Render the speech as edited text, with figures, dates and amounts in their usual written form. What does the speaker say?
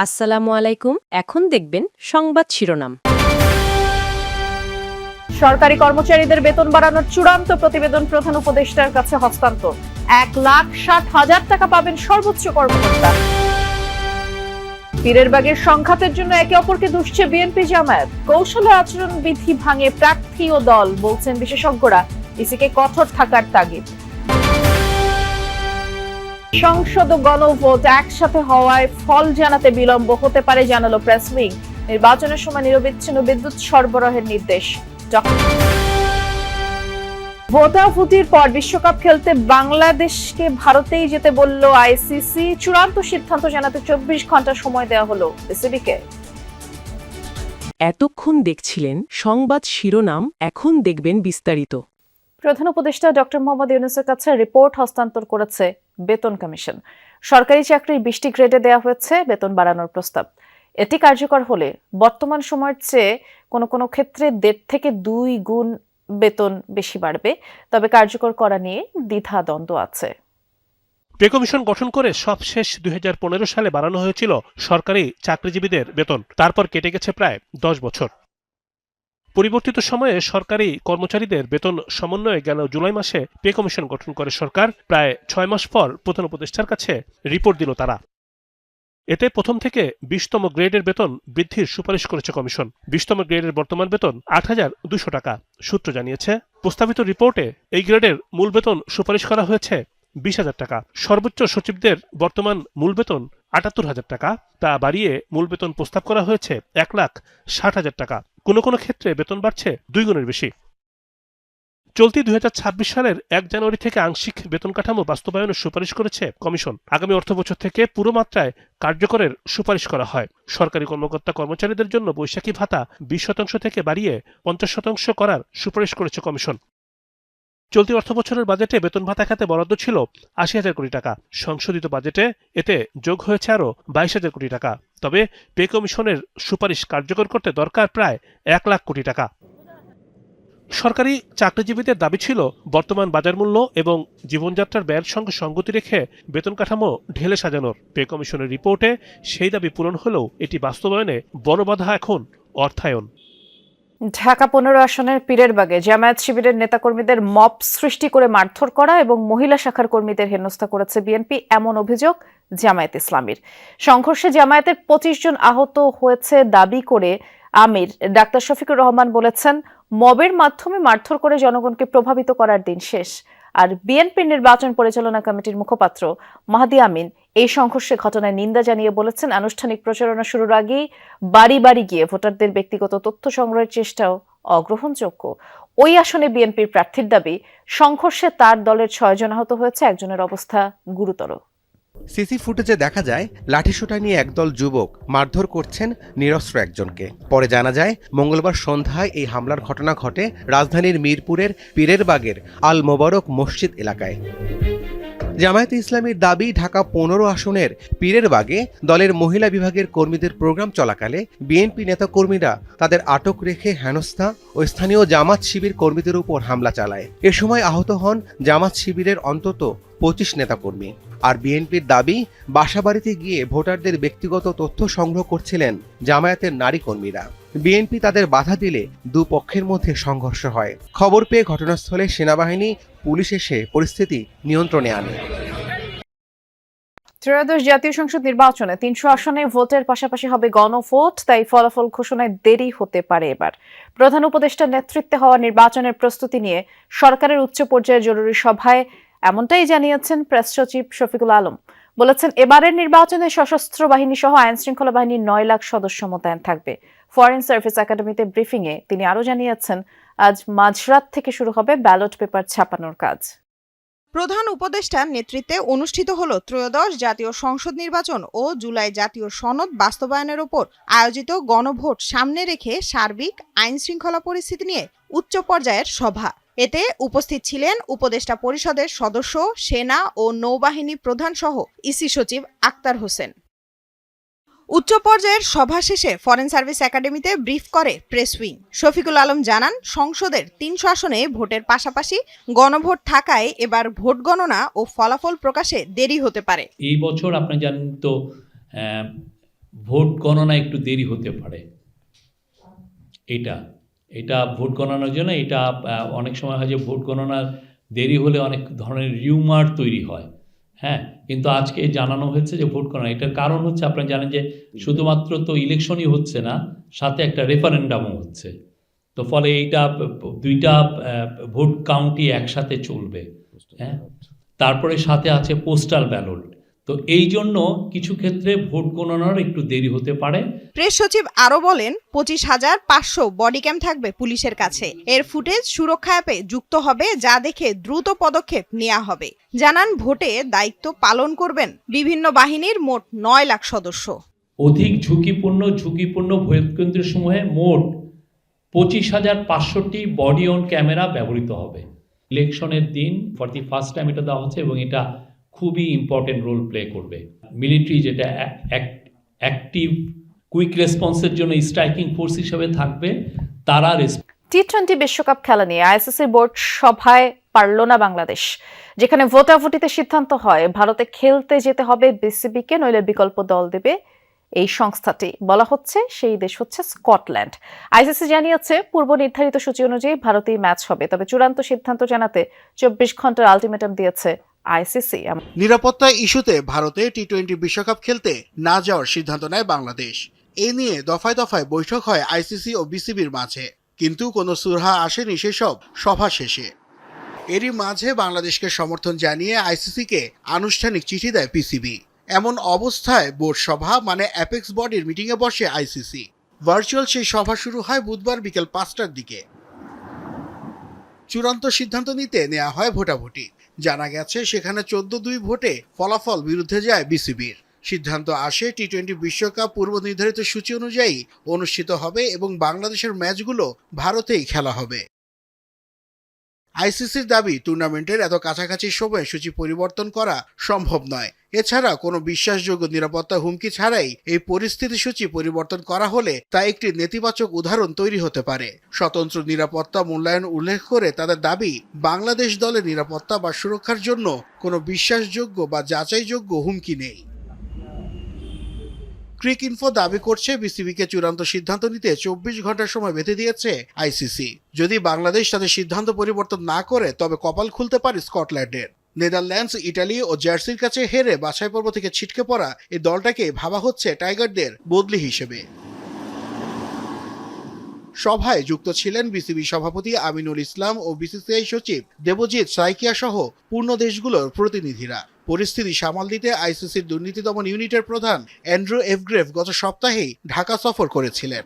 আসসালামু আলাইকুম। এখন দেখবেন সংবাদ শিরোনাম। সরকারি কর্মচারীদের বেতন বাড়ানোর চূড়ান্ত প্রতিবেদন প্রধান উপদেষ্টার কাছে হস্তান্তর। 1,60,000 টাকা পাবেন সর্বোচ্চ কর্মকর্তা। পীরের বাগের সংঘাতের জন্য একে অপরকে দুষছে বিএনপি জামায়াত। কৌশলে আচরণবিধি ভাঙে প্রার্থী ও দল, বলছেন বিশেষজ্ঞরা। ইসিকে কঠোর থাকার তাগিদ। সংসদ ও গণভোট একসাথে হওয়ায় ফল জানাতে বিলম্ব হতে পারে জানালো প্রেস উইং। নির্বাচনের সময় নিরবিচ্ছিন্ন বিদ্যুৎ সরবরাহের নির্দেশ। ভোটাভুটির পর বিশ্বকাপ খেলতে বাংলাদেশকে ভারতেই যেতে বলল আইসিসি। চূড়ান্ত সিদ্ধান্ত জানাতে 24 ঘন্টা সময় দেওয়া হলো বিসিবিকে। এতক্ষণ দেখছিলেন সংবাদ শিরোনাম, এখন দেখবেন বিস্তারিত। প্রধান উপদেষ্টা ডক্টর মোহাম্মদ ইউনূসের কাছে রিপোর্ট হস্তান্তর করেছে বেতন কমিশন। সরকারি চাকরির 20টি গ্রেডে দেওয়া হয়েছে বেতন বাড়ানোর প্রস্তাব। এটি কার্যকর হলে বর্তমান সময়ের চেয়ে কোনো কোনো ক্ষেত্রে 1.5 থেকে 2 গুণ বেতন বেশি বাড়বে। তবে কার্যকর করা নিয়ে দ্বিধাদ্বন্দ্ব আছে। পে কমিশন গঠন করে সবশেষ 2015 সালে বাড়ানো হয়েছিল সরকারি চাকরিজীবীদের বেতন। তারপর কেটে গেছে প্রায় 10 বছর। পরিবর্তিত সময়ে সরকারি কর্মচারীদের বেতন সমন্বয়ে গেল জুলাই মাসে পে কমিশন গঠন করে সরকার। প্রায় 6 মাস পর প্রধান উপদেষ্টার কাছে রিপোর্ট দিল তারা। এতে প্রথম থেকে 20তম গ্রেডের বেতন বৃদ্ধির সুপারিশ করেছে কমিশন। 20তম গ্রেডের বর্তমান বেতন 8,200 টাকা। সূত্র জানিয়েছে, প্রস্তাবিত রিপোর্টে এই গ্রেডের মূল বেতন সুপারিশ করা হয়েছে 20,000 টাকা। সর্বোচ্চ সচিবদের বর্তমান মূল বেতন 78,000 টাকা। তা বাড়িয়ে মূল বেতন প্রস্তাব করা হয়েছে 1,60,000 টাকা। কোনো কোনো ক্ষেত্রে বেতন বাড়ছে 2 গুণের বেশি। চলতি 2026 সালের 1 জানুয়ারি থেকে আংশিক বেতন কাঠামো বাস্তবায়নের সুপারিশ করেছে কমিশন। আগামী অর্থবছর থেকে পুরো মাত্রায় কার্যকরের সুপারিশ করা হয়। সরকারি কর্মকর্তা কর্মচারীদের জন্য বৈশাখী ভাতা 20% থেকে বাড়িয়ে 50% করার সুপারিশ করেছে কমিশন। চলতি অর্থবছরের বাজেটে বেতন ভাতা খাতে বরাদ্দ ছিল 80,000 কোটি টাকা। সংশোধিত বাজেটে এতে যোগ হয়েছে আরও 22,000 কোটি টাকা। তবে পে কমিশনের সুপারিশ কার্যকর করতে দরকার প্রায় 1 লাখ কোটি টাকা। সরকারি চাকরিজীবীদের দাবি ছিল বর্তমান বাজার মূল্য এবং জীবনযাত্রার ব্যয়ের সঙ্গে সঙ্গতি রেখে বেতন কাঠামো ঢেলে সাজানোর। পে কমিশনের রিপোর্টে সেই দাবি পূরণ হলেও এটি বাস্তবায়নে বড় বাধা এখন অর্থায়ন। ঢাকা 15 আসনের পীরের বাগে জামায়াত শিবিরের নেতাকর্মীদের মব সৃষ্টি করে মারধর করা এবং মহিলা শাখার কর্মীদের হেনস্থা করেছে বিএনপি, এমন অভিযোগ জামায়াত ইসলামীর। সংঘর্ষে জামায়াতের 25 জন আহত হয়েছে দাবি করে আমির ডাক্তার শফিকুর রহমান বলেছেন, মবের মাধ্যমে মারধর করে জনগণকে প্রভাবিত করার দিন শেষ। আর বিএনপির নির্বাচন পরিচালনা কমিটির মুখপাত্র মাহদি আমিন এই সংঘর্ষে ঘটনায় নিন্দা জানিয়ে বলেছেন, আনুষ্ঠানিক প্রচারণা শুরুর আগেই বাড়ি বাড়ি গিয়ে ভোটারদের ব্যক্তিগত তথ্য সংগ্রহের চেষ্টাও অগ্রহণযোগ্য। ওই আসনে বিএনপির প্রার্থীর দাবি, সংঘর্ষে তার দলের 6 জন আহত হয়েছে, একজনের অবস্থা গুরুতর। সিসি ফুটেজে দেখা যায় লাঠিসোঁটা নিয়ে একদল যুবক মারধর করছেন নিরস্ত্র একজনকে। পরে জানা যায় মঙ্গলবার সন্ধ্যায় এই হামলার ঘটনা ঘটে রাজধানীর মিরপুরের পীরের বাগের আল মোবারক মসজিদ এলাকায়। জামায়াতে ইসলামীর দাবি, ঢাকা 15 আসনের পীরের বাগে দলের মহিলা বিভাগের কর্মীদের প্রোগ্রাম চলাকালে বিএনপি নেতাকর্মীরা তাদের আটক রেখে হেনস্থা ও স্থানীয় জামাত শিবির কর্মীদের উপর হামলা চালায়। এ সময় আহত হন জামাত শিবিরের অন্তত 25 নেতাকর্মী। আর বিএনপির দাবি, বাসাবাড়িতে গিয়ে ভোটারদের ব্যক্তিগত তথ্য সংগ্রহ করছিলেন জামায়াতের নারী কর্মীরা। বিএনপি তাদের বাধা দিলে দুপক্ষের মধ্যে সংঘর্ষ হয়। খবর পেয়ে ঘটনাস্থলে সেনাবাহিনী, পুলিশ এসে পরিস্থিতি নিয়ন্ত্রণে আনে। ত্রয়োদশ জাতীয় সংসদ নির্বাচনে 300 আসনে ভোটের পাশাপাশি হবে গণভোট, তাই ফলাফল ঘোষণায় দেরি হতে পারে এবার। প্রধান উপদেষ্টার নেতৃত্বে হওয়া নির্বাচনের প্রস্তুতি নিয়ে সরকারের উচ্চ পর্যায়ের জরুরি সভায় এমনটাই জানিয়েছেন প্রেস সচিব শফিকুল আলম। বলেছেন, এবারের নির্বাচনে সশস্ত্র বাহিনী সহ আইন শৃঙ্খলা বাহিনীর 9 লাখ সদস্য মোতায়েন থাকবে। ফরেন সার্ভিস একাডেমিতে ব্রিফিংয়ে তিনি আরও জানিয়েছেন, আজ মাঝরাত থেকে শুরু হবে ব্যালট পেপার ছাপানোর কাজ। প্রধান উপদেষ্টার নেতৃত্বে অনুষ্ঠিত হলো ত্রয়োদশ জাতীয় সংসদ নির্বাচন ও জুলাই জাতীয় সনদ বাস্তবায়নের উপর আয়োজিত গণভোট সামনে রেখে সার্বিক আইন শৃঙ্খলা পরিস্থিতি নিয়ে উচ্চ পর্যায়ের সভা। এতে উপস্থিত ছিলেন উপদেষ্টা পরিষদের সদস্য, সেনা ও নৌবাহিনী প্রধান সহ ইসি সচিব আক্তার হোসেন। উচ্চ পর্যায়ের সভা শেষে ফরেন সার্ভিস একাডেমিতে ব্রিফ করে প্রেস উইং। শফিকুল আলম জানান, সংসদের 300 আসনে ভোটের পাশাপাশি গণভোট থাকায় এবার ভোট গণনা ও ফলাফল প্রকাশে দেরি হতে পারে। এই বছর আপনি জানেন তো ভোট গণনা একটু দেরি হতে পারে। এটা ভোট গণনার জন্য এটা অনেক সময় হয় যে ভোট গণনার দেরি হলে অনেক ধরনের রিউমার তৈরি হয়। হ্যাঁ, কিন্তু আজকে জানানো হয়েছে যে ভোট গণনা, এটার কারণ হচ্ছে আপনারা জানেন যে শুধুমাত্র তো ইলেকশনই হচ্ছে না, সাথে একটা রেফারেন্ডামও হচ্ছে। তো ফলে এইটা দুইটা ভোট কাউন্টই একসাথে চলবে। হ্যাঁ, তারপরে সাথে আছে পোস্টাল ব্যালট। তো এই জন্য কিছু ক্ষেত্রে ভোট গণনার একটু দেরি হতে পারে। প্রেস সচিব আরো বলেন 25,500 বডি ক্যাম থাকবে পুলিশের কাছে। এর ফুটেজ সুরক্ষা অ্যাপে যুক্ত হবে, যা দেখে দ্রুত পদক্ষেপ নেওয়া হবে। জানান ভোটে দায়িত্ব পালন করবেন বিভিন্ন বাহিনীর মোট 9 লাখ সদস্য। অধিক ঝুঁকিপূর্ণ ভোট কেন্দ্রসমূহে মোট 25,500টি বডি অন ক্যামেরা ব্যবহৃত হবে। ইলেকশনের দিন ফর দি ফার্স্ট টাইম এটা দেওয়া হচ্ছে এবং এটা খুবই ইম্পর্টেন্ট রোল প্লে করবে। মিলিটারি যেটা অ্যাক্টিভ কুইক রেসপন্সের জন্য স্ট্রাইকিং ফোর্স হিসেবে থাকবে, তারা টি-20 বিশ্বকাপ খেলা নিয়ে আইসিসি বোর্ড সভায় পারল না বাংলাদেশ, যেখানে ভোটাভুটিতে সিদ্ধান্ত হয় ভারতে খেলতে যেতে হবে বিসিবিকে, নইলে বিকল্প দল দেবে এই সংস্থাটি। বলা হচ্ছে সেই দেশ হচ্ছে স্কটল্যান্ড। আইসিসি জানিয়েছে পূর্ব নির্ধারিত সূচি অনুযায়ী ভারতেই ম্যাচ হবে, তবে চূড়ান্ত সিদ্ধান্ত জানাতে 24 ঘন্টার আলটিমেটাম দিয়েছে আইসিসি। নিরাপত্তা ইস্যুতে ভারতে টি-20 বিশ্বকাপ খেলতে না যাওয়ার সিদ্ধান্ত নেয় বাংলাদেশ। এ নিয়ে দফায় দফায় বৈঠক হয় আইসিসি ও বিসিবির মাঝে, কিন্তু কোনো সুরাহা আসেনি সেসব সভা শেষে। এরই মাঝে বাংলাদেশকে সমর্থন জানিয়ে আইসিসিকে আনুষ্ঠানিক চিঠি দেয় পিসিবি। এমন অবস্থায় বোর্ড সভা মানে অ্যাপেক্স বডির মিটিংয়ে বসে আইসিসি। ভার্চুয়াল সেই সভা শুরু হয় বুধবার বিকেল 5টার দিকে। চূড়ান্ত সিদ্ধান্ত নিতে নেওয়া হয় ভোটাভুটি। জানা গেছে সেখানে 14-2 ভোটে ফলাফল বিরুদ্ধে যায় বিসিবির। সিদ্ধান্ত আসে টি-20 বিশ্বকাপ পূর্ব নির্ধারিত সূচি অনুযায়ী অনুষ্ঠিত হবে এবং বাংলাদেশের ম্যাচগুলো ভারতেই খেলা হবে। আইসিসির দাবি টুর্নামেন্টের এত কাছাকাছি সময়ে সূচি পরিবর্তন করা সম্ভব নয়। এছাড়া কোনো বিশ্বাসযোগ্য নিরাপত্তা হুমকি ছাড়াই এই পরিস্থিতি সূচি পরিবর্তন করা হলে তা একটি নেতিবাচক উদাহরণ তৈরি হতে পারে। স্বতন্ত্র নিরাপত্তা মূল্যায়ন উল্লেখ করে তাদের দাবি বাংলাদেশ দলের নিরাপত্তা বা সুরক্ষার জন্য কোনো বিশ্বাসযোগ্য বা যাচাইযোগ্য হুমকি নেই। ক্রিকইনফো দাবি করছে বিসিবিকে চূড়ান্ত সিদ্ধান্ত নিতে 24 ঘন্টার সময় বেঁধে দিয়েছে আইসিসি। যদি বাংলাদেশ তাদের সিদ্ধান্ত পরিবর্তন না করে তবে কপাল খুলতে পারে স্কটল্যান্ডের। নেদারল্যান্ডস, ইটালি ও জার্সির কাছে হেরে বাছাই পর্ব থেকে ছিটকে পড়া এই দলটাকে ভাবা হচ্ছে টাইগারদের বদলি হিসেবে। সভায় যুক্ত ছিলেন বিসিবি সভাপতি আমিনুল ইসলাম ও বিসিসিআই সচিব দেবজিৎ সাইকিয়া সহ পূর্ণ দেশগুলোর প্রতিনিধিরা। পরিস্থিতি সামাল দিতে আইসিসির দুর্নীতি দমন ইউনিটের প্রধান অ্যান্ড্রু এভগ্রেভ গত সপ্তাহেই ঢাকা সফর করেছিলেন।